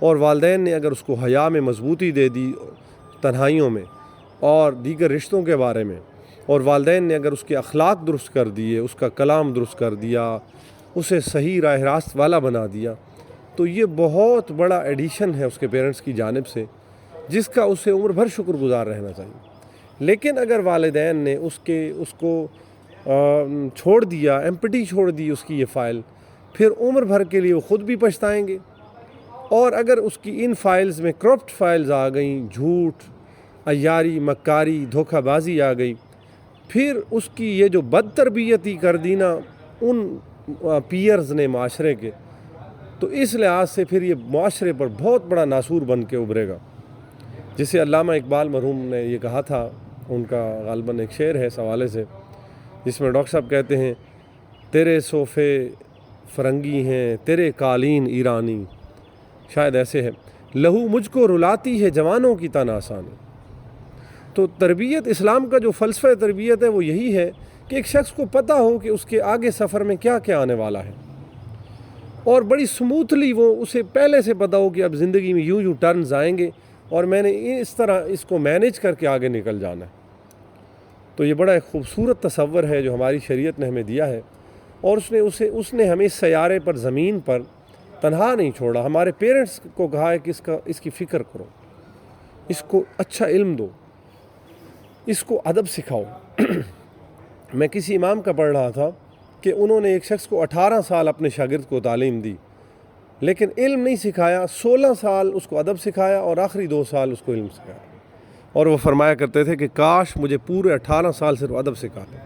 اور والدین نے اگر اس کو حیا میں مضبوطی دے دی تنہائیوں میں اور دیگر رشتوں کے بارے میں، اور والدین نے اگر اس کے اخلاق درست کر دیے، اس کا کلام درست کر دیا، اسے صحیح راہ راست والا بنا دیا، تو یہ بہت بڑا ایڈیشن ہے اس کے پیرنٹس کی جانب سے، جس کا اسے عمر بھر شکر گزار رہنا چاہیے۔ لیکن اگر والدین نے اس کو چھوڑ دیا، ایمپٹی چھوڑ دی اس کی یہ فائل، پھر عمر بھر کے لیے وہ خود بھی پچھتائیں گے، اور اگر اس کی ان فائلز میں کرپٹ فائلز آ گئیں، جھوٹ، عیاری، مکاری، دھوکہ بازی آ گئی، پھر اس کی یہ جو بد تربیتی کر دی نا ان پیئرز نے معاشرے کے، تو اس لحاظ سے پھر یہ معاشرے پر بہت بڑا ناسور بن کے ابھرے گا۔ جسے علامہ اقبال مرحوم نے یہ کہا تھا، ان کا غالباً ایک شعر ہے اس حوالے سے، جس میں ڈاکٹر صاحب کہتے ہیں، تیرے صوفے فرنگی ہیں، تیرے قالین ایرانی، شاید ایسے ہے، لہو مجھ کو رلاتی ہے جوانوں کی تن آسانی۔ تو تربیت، اسلام کا جو فلسفہ تربیت ہے وہ یہی ہے کہ ایک شخص کو پتہ ہو کہ اس کے آگے سفر میں کیا کیا آنے والا ہے، اور بڑی سموتھلی وہ اسے پہلے سے پتہ ہو کہ اب زندگی میں یوں ٹرنز آئیں گے اور میں نے اس طرح اس کو مینیج کر کے آگے نکل جانا ہے۔ تو یہ بڑا ایک خوبصورت تصور ہے جو ہماری شریعت نے ہمیں دیا ہے، اور اس نے ہمیں اس سیارے پر، زمین پر تنہا نہیں چھوڑا۔ ہمارے پیرنٹس کو کہا ہے کہ اس کی فکر کرو، اس کو اچھا علم دو، اس کو ادب سکھاؤ۔ میں کسی امام کا پڑھ رہا تھا کہ انہوں نے ایک شخص کو 18 سال اپنے شاگرد کو تعلیم دی، لیکن علم نہیں سکھایا، 16 سال اس کو ادب سکھایا اور آخری 2 سال اس کو علم سکھایا، اور وہ فرمایا کرتے تھے کہ کاش مجھے پورے 18 سال صرف ادب سکھاتے۔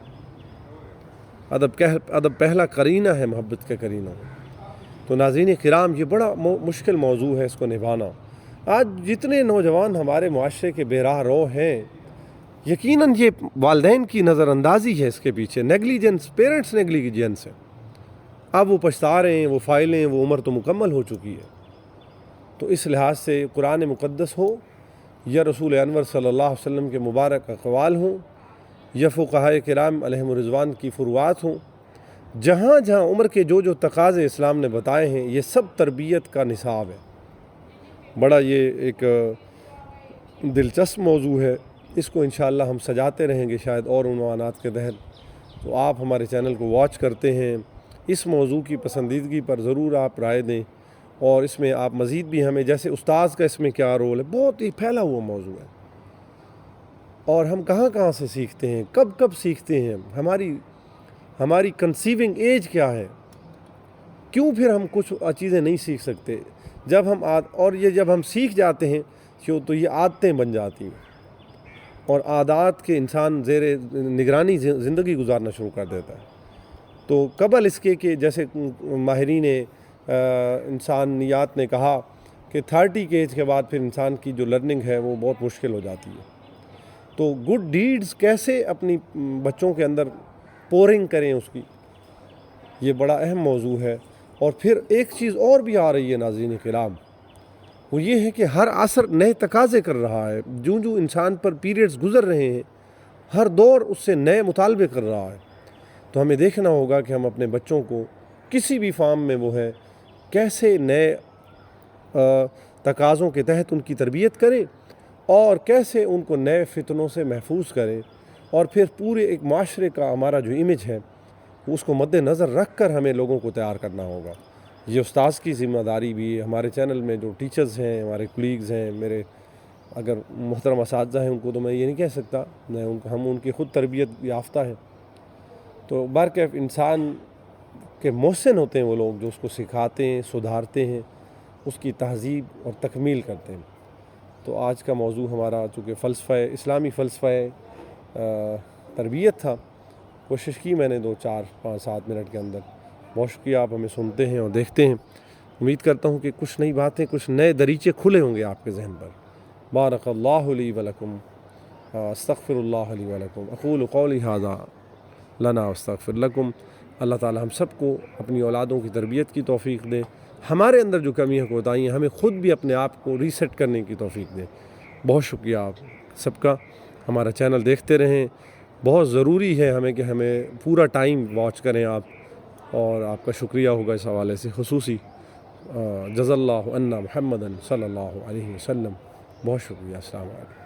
ادب پہلا قرینہ ہے محبت کا قرینہ۔ تو ناظرین کرام، یہ بڑا مشکل موضوع ہے اس کو نبھانا۔ آج جتنے نوجوان ہمارے معاشرے کے بے راہ رو ہیں، یقیناً یہ والدین کی نظر اندازی ہے اس کے پیچھے، نیگلیجنس، پیرنٹس نیگلیجنس ہے۔ اب وہ پچھتا رہے ہیں، وہ فائلیں، وہ عمر تو مکمل ہو چکی ہے۔ تو اس لحاظ سے قرآن مقدس ہو یا رسول انور صلی اللہ علیہ وسلم کے مبارک اقوال ہوں یا فقہائے کرام علیہم الرضوان کی فروعات ہوں، جہاں جہاں عمر کے جو تقاضے اسلام نے بتائے ہیں، یہ سب تربیت کا نصاب ہے۔ بڑا یہ ایک دلچسپ موضوع ہے، اس کو انشاءاللہ ہم سجاتے رہیں گے شاید اور عنوانات کے تحت۔ تو آپ ہمارے چینل کو واچ کرتے ہیں، اس موضوع کی پسندیدگی پر ضرور آپ رائے دیں، اور اس میں آپ مزید بھی ہمیں، جیسے استاذ کا اس میں کیا رول ہے، بہت ہی پھیلا ہوا موضوع ہے، اور ہم کہاں کہاں سے سیکھتے ہیں، کب سیکھتے ہیں، ہماری کنسیونگ ایج کیا ہے، کیوں پھر ہم کچھ چیزیں نہیں سیکھ سکتے، اور یہ جب ہم سیکھ جاتے ہیں تو یہ عادتیں بن جاتی ہیں، اور عادات کے انسان زیر نگرانی زندگی گزارنا شروع کر دیتا ہے۔ تو قبل اس کے کہ جیسے ماہرین انسانیات نے کہا کہ 30 کے ایج کے بعد پھر انسان کی جو لرننگ ہے وہ بہت مشکل ہو جاتی ہے۔ تو گڈ ڈیڈز کیسے اپنی بچوں کے اندر پورنگ کریں، اس کی یہ بڑا اہم موضوع ہے۔ اور پھر ایک چیز اور بھی آ رہی ہے ناظرین کرام، وہ یہ ہے کہ ہر عصر نئے تقاضے کر رہا ہے، جو انسان پر پیریڈز گزر رہے ہیں، ہر دور اس سے نئے مطالبے کر رہا ہے۔ تو ہمیں دیکھنا ہوگا کہ ہم اپنے بچوں کو کسی بھی فارم میں وہ ہے کیسے نئے تقاضوں کے تحت ان کی تربیت کریں، اور کیسے ان کو نئے فتنوں سے محفوظ کریں، اور پھر پورے ایک معاشرے کا ہمارا جو امیج ہے اس کو مد نظر رکھ کر ہمیں لوگوں کو تیار کرنا ہوگا۔ یہ استاذ کی ذمہ داری بھی ہے۔ ہمارے چینل میں جو ٹیچرز ہیں، ہمارے کولیگز ہیں، میرے اگر محترم اساتذہ ہیں، ان کو تو میں یہ نہیں کہہ سکتا، ہم ان کی خود تربیت یافتہ ہیں۔ تو برکیف انسان کے محسن ہوتے ہیں وہ لوگ جو اس کو سکھاتے ہیں، سدھارتے ہیں، اس کی تہذیب اور تکمیل کرتے ہیں۔ تو آج کا موضوع ہمارا چونکہ اسلامی فلسفہ تربیت تھا، کوشش کی میں نے 2 4 5 7 منٹ کے اندر۔ بہت شکریہ، آپ ہمیں سنتے ہیں اور دیکھتے ہیں۔ امید کرتا ہوں کہ کچھ نئی باتیں، کچھ نئے دریچے کھلے ہوں گے آپ کے ذہن پر۔ بارک اللہ لی ولکم، استغفر اللہ لی ولکم، اقول قولی ھذا لنا واستغفر لکم۔ اللہ تعالی ہم سب کو اپنی اولادوں کی تربیت کی توفیق دے، ہمارے اندر جو کمیاں کوتاہیاں ہیں ہمیں خود بھی اپنے آپ کو ریسیٹ کرنے کی توفیق دے۔ بہت شکریہ آپ سب کا، ہمارا چینل دیکھتے رہیں۔ بہت ضروری ہے ہمیں کہ ہمیں پورا ٹائم واچ کریں آپ، اور آپ کا شکریہ ہوگا اس حوالے سے خصوصی۔ جزا اللہ عنا محمد صلی اللہ علیہ وسلم. بہت شکریہ. السلام علیکم.